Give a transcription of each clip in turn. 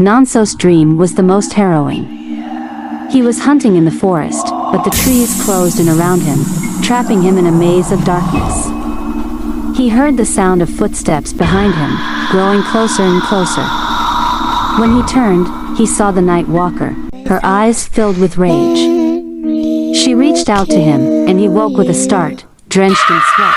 Nonso's dream was the most harrowing. He was hunting in the forest, but the trees closed in around him, trapping him in a maze of darkness. He heard the sound of footsteps behind him, growing closer and closer. When he turned, he saw the Night Walker, her eyes filled with rage. She reached out to him, and he woke with a start, drenched in sweat.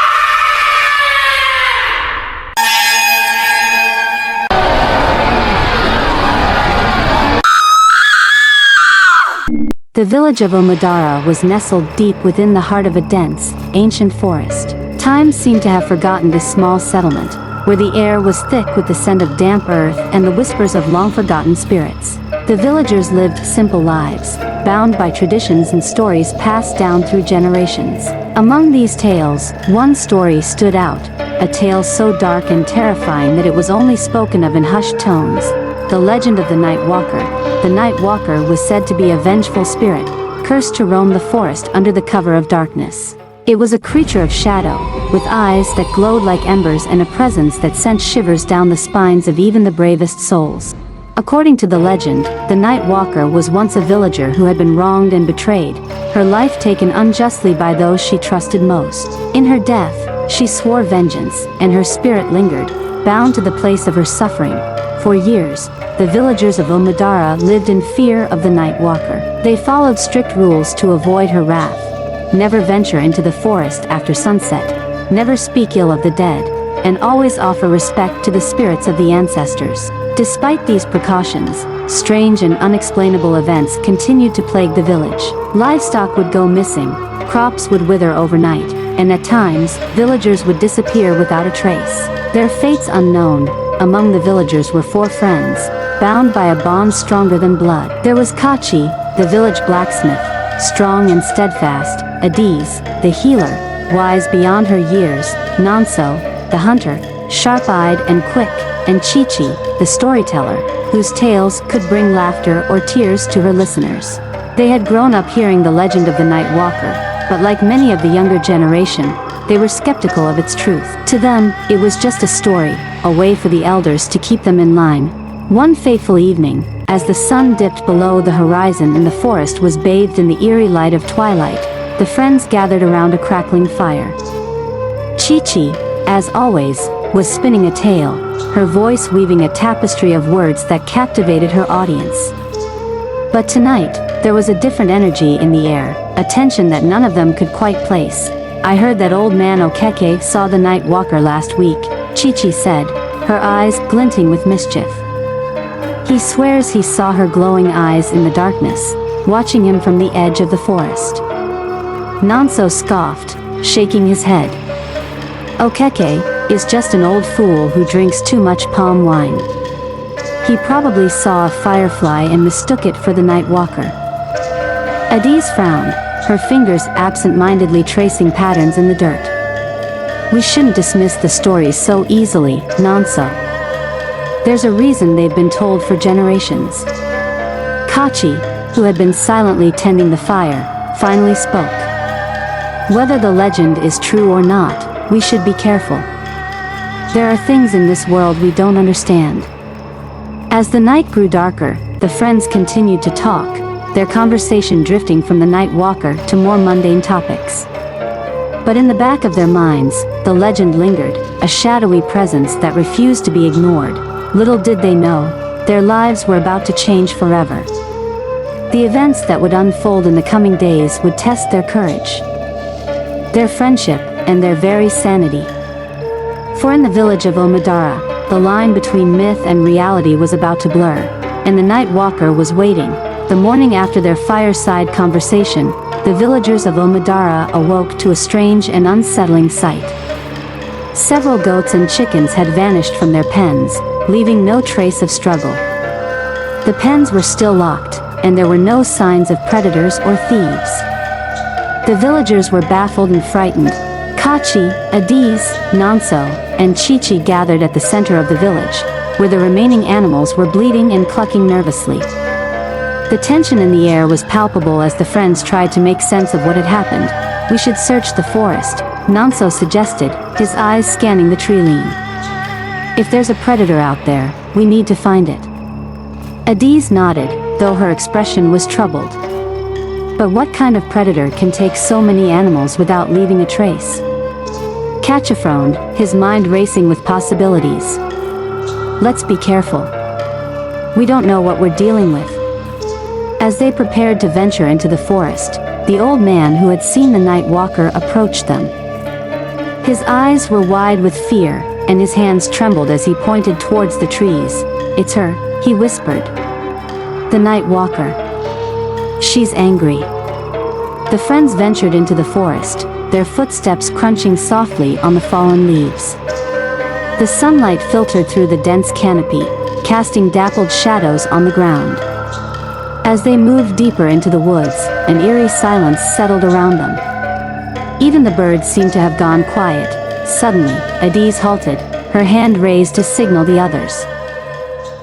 The village of Omudara was nestled deep within the heart of a dense, ancient forest. Time seemed to have forgotten this small settlement, where the air was thick with the scent of damp earth and the whispers of long-forgotten spirits. The villagers lived simple lives, bound by traditions and stories passed down through generations. Among these tales, one story stood out, a tale so dark and terrifying that it was only spoken of in hushed tones. The legend of the Night Walker. The Night Walker was said to be a vengeful spirit, cursed to roam the forest under the cover of darkness. It was a creature of shadow, with eyes that glowed like embers and a presence that sent shivers down the spines of even the bravest souls. According to the legend, the Night Walker was once a villager who had been wronged and betrayed, her life taken unjustly by those she trusted most. In her death, she swore vengeance, and her spirit lingered, bound to the place of her suffering. For years, the villagers of Omudara lived in fear of the Night Walker. They followed strict rules to avoid her wrath. Never venture into the forest after sunset, never speak ill of the dead, and always offer respect to the spirits of the ancestors. Despite these precautions, strange and unexplainable events continued to plague the village. Livestock would go missing, crops would wither overnight, and at times, villagers would disappear without a trace. Their fates unknown. Among the villagers were 4 friends, bound by a bond stronger than blood. There was Kachi, the village blacksmith, strong and steadfast; Adiz, the healer, wise beyond her years; Nonso, the hunter, sharp-eyed and quick; and Chichi, the storyteller, whose tales could bring laughter or tears to her listeners. They had grown up hearing the legend of the Night Walker, but like many of the younger generation, they were skeptical of its truth. To them, it was just a story, a way for the elders to keep them in line. One fateful evening, as the sun dipped below the horizon and the forest was bathed in the eerie light of twilight, the friends gathered around a crackling fire. Chichi, as always, was spinning a tale, her voice weaving a tapestry of words that captivated her audience. But tonight, there was a different energy in the air, a tension that none of them could quite place. "I heard that old man Okeke saw the Night Walker last week," Chichi said, her eyes glinting with mischief. "He swears he saw her glowing eyes in the darkness, watching him from the edge of the forest." Nonso scoffed, shaking his head. "Okeke is just an old fool who drinks too much palm wine. He probably saw a firefly and mistook it for the Night Walker." Adiz frowned, her fingers absent-mindedly tracing patterns in the dirt. "We shouldn't dismiss the stories so easily, Nonso. There's a reason they've been told for generations." Kachi, who had been silently tending the fire, finally spoke. "Whether the legend is true or not, we should be careful. There are things in this world we don't understand." As the night grew darker, the friends continued to talk, their conversation drifting from the Night Walker to more mundane topics. But in the back of their minds, the legend lingered, a shadowy presence that refused to be ignored. Little did they know, their lives were about to change forever. The events that would unfold in the coming days would test their courage, their friendship, and their very sanity. For in the village of Omudara, the line between myth and reality was about to blur, and the Night Walker was waiting. The morning after their fireside conversation, the villagers of Omudara awoke to a strange and unsettling sight. Several goats and chickens had vanished from their pens, leaving no trace of struggle. The pens were still locked, and there were no signs of predators or thieves. The villagers were baffled and frightened. Kachi, Adiz, Nonso, and Chichi gathered at the center of the village, where the remaining animals were bleating and clucking nervously. The tension in the air was palpable as the friends tried to make sense of what had happened. "We should search the forest," Nonso suggested, his eyes scanning the tree line. "If there's a predator out there, we need to find it." Adiz nodded, though her expression was troubled. But what kind of predator can take so many animals without leaving a trace? Kachi frowned, his mind racing with possibilities. Let's be careful. We don't know what we're dealing with. As they prepared to venture into the forest, the old man who had seen the night walker approached them. His eyes were wide with fear, and his hands trembled as he pointed towards the trees. "It's her," he whispered. "The night walker. She's angry." The friends ventured into the forest, their footsteps crunching softly on the fallen leaves. The sunlight filtered through the dense canopy, casting dappled shadows on the ground. As they moved deeper into the woods, an eerie silence settled around them. Even the birds seemed to have gone quiet. Suddenly, Adiz halted, her hand raised to signal the others.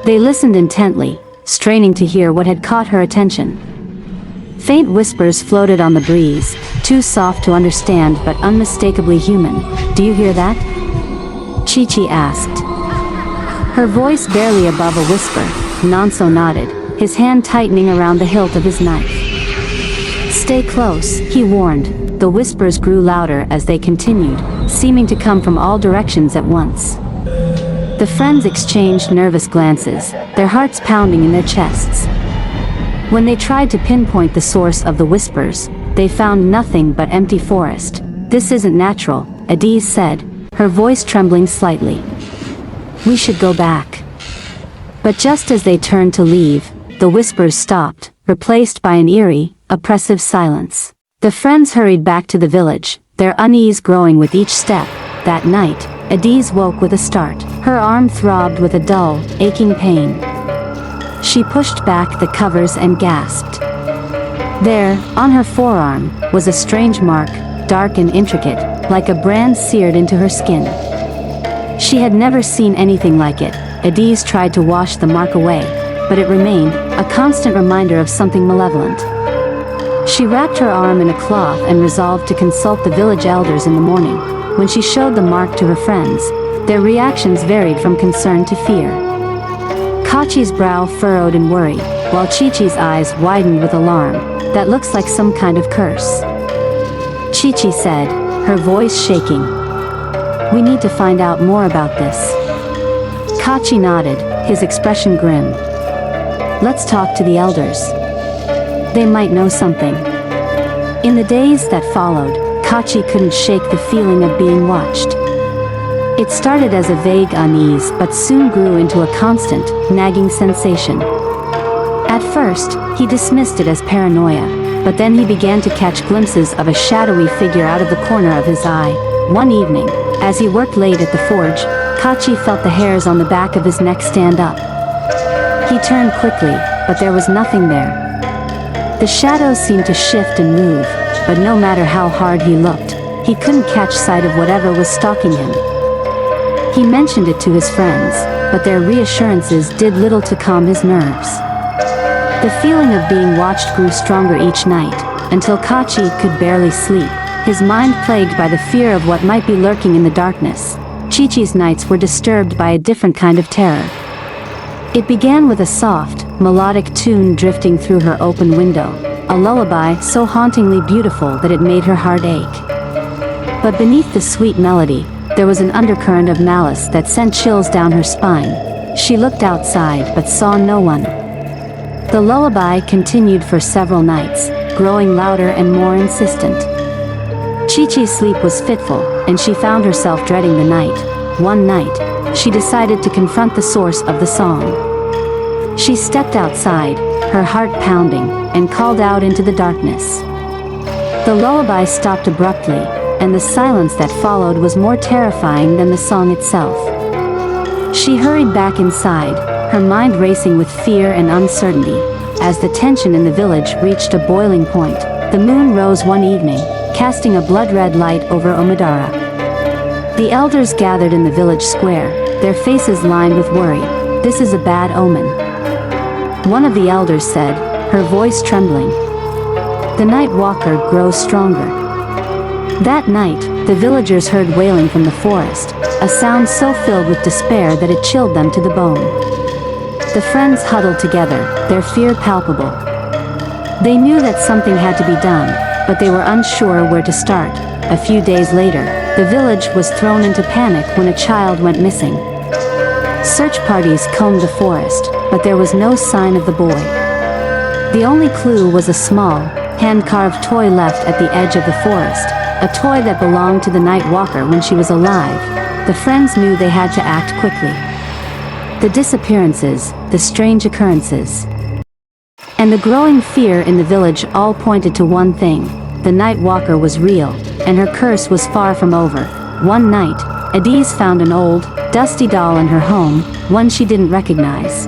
They listened intently, straining to hear what had caught her attention. Faint whispers floated on the breeze, too soft to understand but unmistakably human. "Do you hear that?" Chichi asked. Her voice barely above a whisper. Nonso nodded, his hand tightening around the hilt of his knife. "Stay close," he warned. The whispers grew louder as they continued, seeming to come from all directions at once. The friends exchanged nervous glances, their hearts pounding in their chests. When they tried to pinpoint the source of the whispers, they found nothing but empty forest. "This isn't natural," Adiz said, her voice trembling slightly. "We should go back." But just as they turned to leave, the whispers stopped, replaced by an eerie, oppressive silence. The friends hurried back to the village, their unease growing with each step. That night, Adiz woke with a start. Her arm throbbed with a dull, aching pain. She pushed back the covers and gasped. There, on her forearm, was a strange mark, dark and intricate, like a brand seared into her skin. She had never seen anything like it. Adiz tried to wash the mark away, but it remained, a constant reminder of something malevolent. She wrapped her arm in a cloth and resolved to consult the village elders in the morning. When she showed the mark to her friends, their reactions varied from concern to fear. Kachi's brow furrowed in worry, while Chichi's eyes widened with alarm. "That looks like some kind of curse," Chichi said, her voice shaking. "We need to find out more about this." Kachi nodded, his expression grim. "Let's talk to the elders. They might know something." In the days that followed, Kachi couldn't shake the feeling of being watched. It started as a vague unease but soon grew into a constant, nagging sensation. At first, he dismissed it as paranoia, but then he began to catch glimpses of a shadowy figure out of the corner of his eye. One evening, as he worked late at the forge, Kachi felt the hairs on the back of his neck stand up. He turned quickly, but there was nothing there. The shadows seemed to shift and move, but no matter how hard he looked, he couldn't catch sight of whatever was stalking him. He mentioned it to his friends, but their reassurances did little to calm his nerves. The feeling of being watched grew stronger each night, until Kachi could barely sleep, his mind plagued by the fear of what might be lurking in the darkness. Chichi's nights were disturbed by a different kind of terror. It began with a soft, melodic tune drifting through her open window, a lullaby so hauntingly beautiful that it made her heart ache. But beneath the sweet melody, there was an undercurrent of malice that sent chills down her spine. She looked outside but saw no one. The lullaby continued for several nights, growing louder and more insistent. Chichi's sleep was fitful, and she found herself dreading the night. One night, she decided to confront the source of the song. She stepped outside, her heart pounding, and called out into the darkness. The lullaby stopped abruptly, and the silence that followed was more terrifying than the song itself. She hurried back inside, her mind racing with fear and uncertainty. As the tension in the village reached a boiling point, the moon rose one evening, casting a blood-red light over Omudara. The elders gathered in the village square, their faces lined with worry. "This is a bad omen," one of the elders said, her voice trembling. "The night walker grows stronger." That night, the villagers heard wailing from the forest, a sound so filled with despair that it chilled them to the bone. The friends huddled together, their fear palpable. They knew that something had to be done, but they were unsure where to start. A few days later, the village was thrown into panic when a child went missing. Search parties combed the forest, but there was no sign of the boy. The only clue was a small, hand-carved toy left at the edge of the forest, a toy that belonged to the Night Walker when she was alive. The friends knew they had to act quickly. The disappearances, the strange occurrences, and the growing fear in the village all pointed to one thing: the Night Walker was real, and her curse was far from over. One night, Adiz found an old, dusty doll in her home, one she didn't recognize.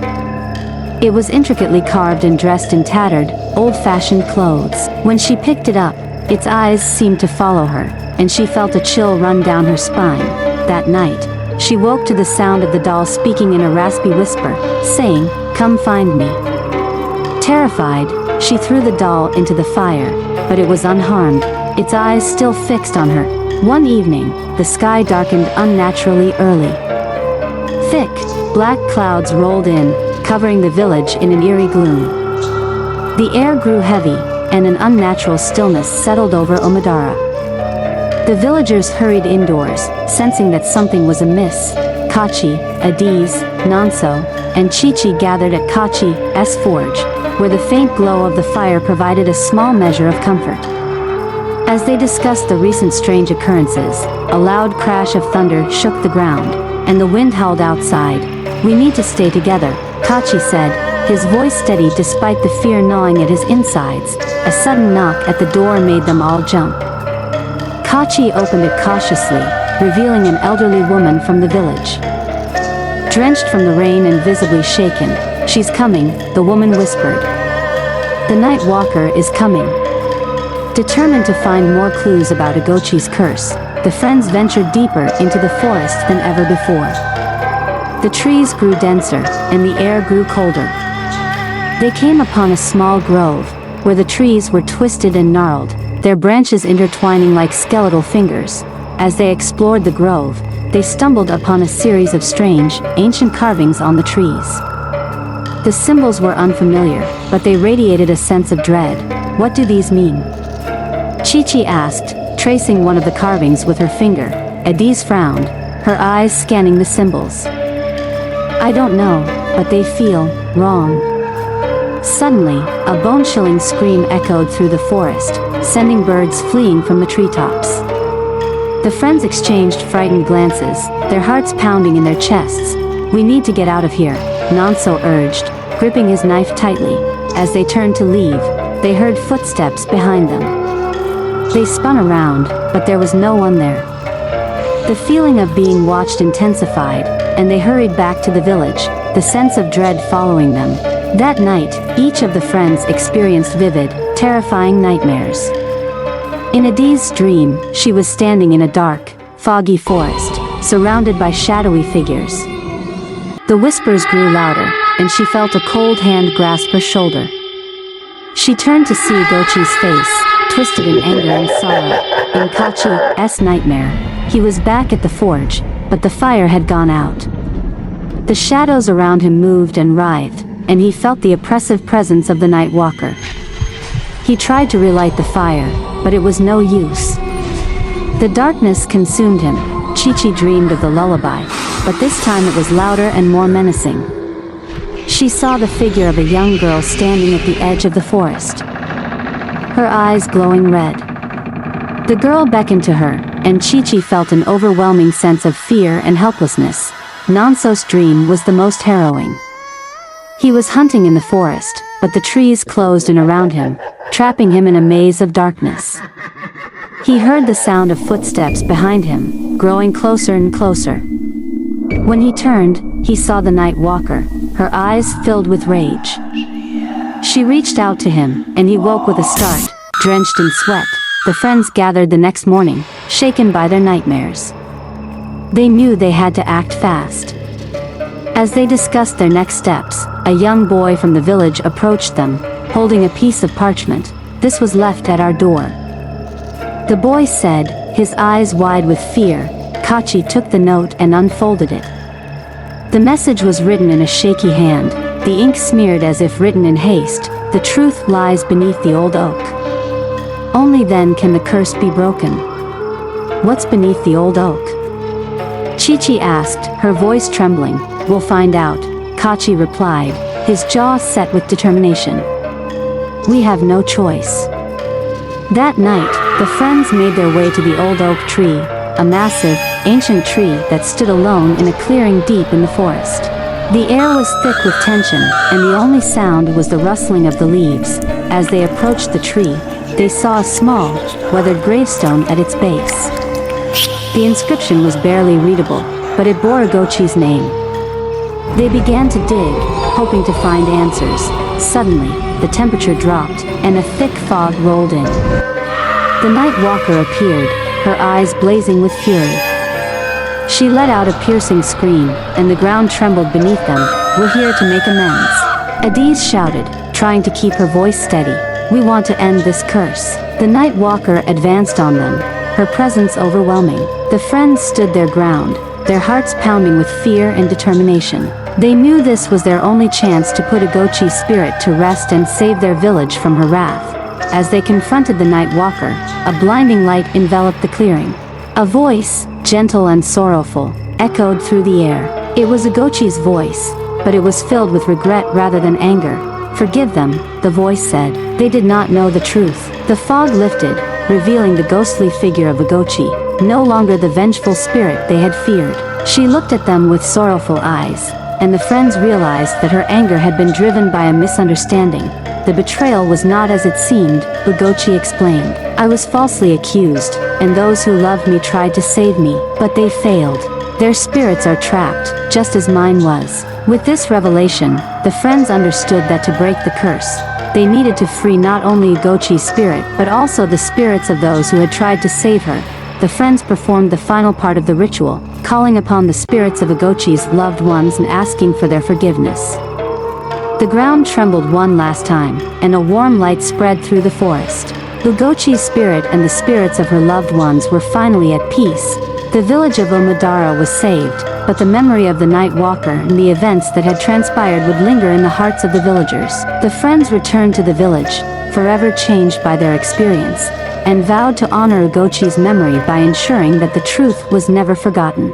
It was intricately carved and dressed in tattered, old-fashioned clothes. When she picked it up, its eyes seemed to follow her, and she felt a chill run down her spine. That night, she woke to the sound of the doll speaking in a raspy whisper, saying, "Come find me." Terrified, she threw the doll into the fire, but it was unharmed, its eyes still fixed on her. One evening, the sky darkened unnaturally early. Thick, black clouds rolled in, covering the village in an eerie gloom. The air grew heavy, and an unnatural stillness settled over Omudara. The villagers hurried indoors, sensing that something was amiss. Kachi, Adiz, Nonso, and Chichi gathered at Kachi's forge, where the faint glow of the fire provided a small measure of comfort. As they discussed the recent strange occurrences, a loud crash of thunder shook the ground, and the wind howled outside. "We need to stay together," Kachi said, his voice steady despite the fear gnawing at his insides. A sudden knock at the door made them all jump. Kachi opened it cautiously, revealing an elderly woman from the village. Drenched from the rain and visibly shaken, "She's coming," the woman whispered. "The Night Walker is coming." Determined to find more clues about Agochi's curse, the friends ventured deeper into the forest than ever before. The trees grew denser, and the air grew colder. They came upon a small grove, where the trees were twisted and gnarled, their branches intertwining like skeletal fingers. As they explored the grove, they stumbled upon a series of strange, ancient carvings on the trees. The symbols were unfamiliar, but they radiated a sense of dread. "What do these mean?" Chichi asked, tracing one of the carvings with her finger. Adiz frowned, her eyes scanning the symbols. "I don't know, but they feel wrong." Suddenly, a bone-chilling scream echoed through the forest, sending birds fleeing from the treetops. The friends exchanged frightened glances, their hearts pounding in their chests. "We need to get out of here," Nonso urged, gripping his knife tightly. As they turned to leave, they heard footsteps behind them. They spun around, but there was no one there. The feeling of being watched intensified, and they hurried back to the village, the sense of dread following them. That night, each of the friends experienced vivid, terrifying nightmares. In Adiz's dream, she was standing in a dark, foggy forest, surrounded by shadowy figures. The whispers grew louder, and she felt a cold hand grasp her shoulder. She turned to see Gochi's face, twisted in anger and sorrow. In Kachi's nightmare, he was back at the forge, but the fire had gone out. The shadows around him moved and writhed, and he felt the oppressive presence of the Night Walker. He tried to relight the fire, but it was no use. The darkness consumed him. Chichi dreamed of the lullaby, but this time it was louder and more menacing. She saw the figure of a young girl standing at the edge of the forest, her eyes glowing red. The girl beckoned to her, and Chichi felt an overwhelming sense of fear and helplessness. Nonso's dream was the most harrowing. He was hunting in the forest, but the trees closed in around him, trapping him in a maze of darkness. He heard the sound of footsteps behind him, growing closer and closer. When he turned, he saw the Night Walker, her eyes filled with rage. She reached out to him, and he woke with a start, drenched in sweat. The friends gathered the next morning, shaken by their nightmares. They knew they had to act fast. As they discussed their next steps, a young boy from the village approached them, holding a piece of parchment. "This was left at our door." The boy said, his eyes wide with fear. Kachi took the note and unfolded it. The message was written in a shaky hand. the ink smeared as if written in haste, "The truth lies beneath the old oak. Only then can the curse be broken." "What's beneath the old oak?" Chichi asked, her voice trembling. "We'll find out," Kachi replied, his jaw set with determination. "We have no choice." That night, the friends made their way to the old oak tree, a massive, ancient tree that stood alone in a clearing deep in the forest. The air was thick with tension, and the only sound was the rustling of the leaves. As they approached the tree, they saw a small, weathered gravestone at its base. The inscription was barely readable, but it bore Agochi's name. They began to dig, hoping to find answers. Suddenly, the temperature dropped, and a thick fog rolled in. The Night Walker appeared, her eyes blazing with fury. She let out a piercing scream, and the ground trembled beneath them. "We're here to make amends," Adiz shouted, trying to keep her voice steady. "We want to end this curse." The Night Walker advanced on them, her presence overwhelming. The friends stood their ground, their hearts pounding with fear and determination. They knew this was their only chance to put Agochi's spirit to rest and save their village from her wrath. As they confronted the Night Walker, a blinding light enveloped the clearing. A voice, gentle and sorrowful, echoed through the air. It was Agochi's voice, but it was filled with regret rather than anger. "Forgive them," the voice said. They did not know the truth. The fog lifted, revealing the ghostly figure of Agochi, no longer the vengeful spirit they had feared. She looked at them with sorrowful eyes, and the friends realized that her anger had been driven by a misunderstanding. The betrayal was not as it seemed, Agochi explained. "I was falsely accused, and those who loved me tried to save me, but they failed. Their spirits are trapped, just as mine was." With this revelation, the friends understood that to break the curse, they needed to free not only Agochi's spirit but also the spirits of those who had tried to save her. The friends performed the final part of the ritual, calling upon the spirits of Agochi's loved ones and asking for their forgiveness. The ground trembled one last time, and a warm light spread through the forest. Agochi's spirit and the spirits of her loved ones were finally at peace. The village of Omudara was saved, but the memory of the Night Walker and the events that had transpired would linger in the hearts of the villagers. The friends returned to the village, forever changed by their experience, and vowed to honor Agochi's memory by ensuring that the truth was never forgotten.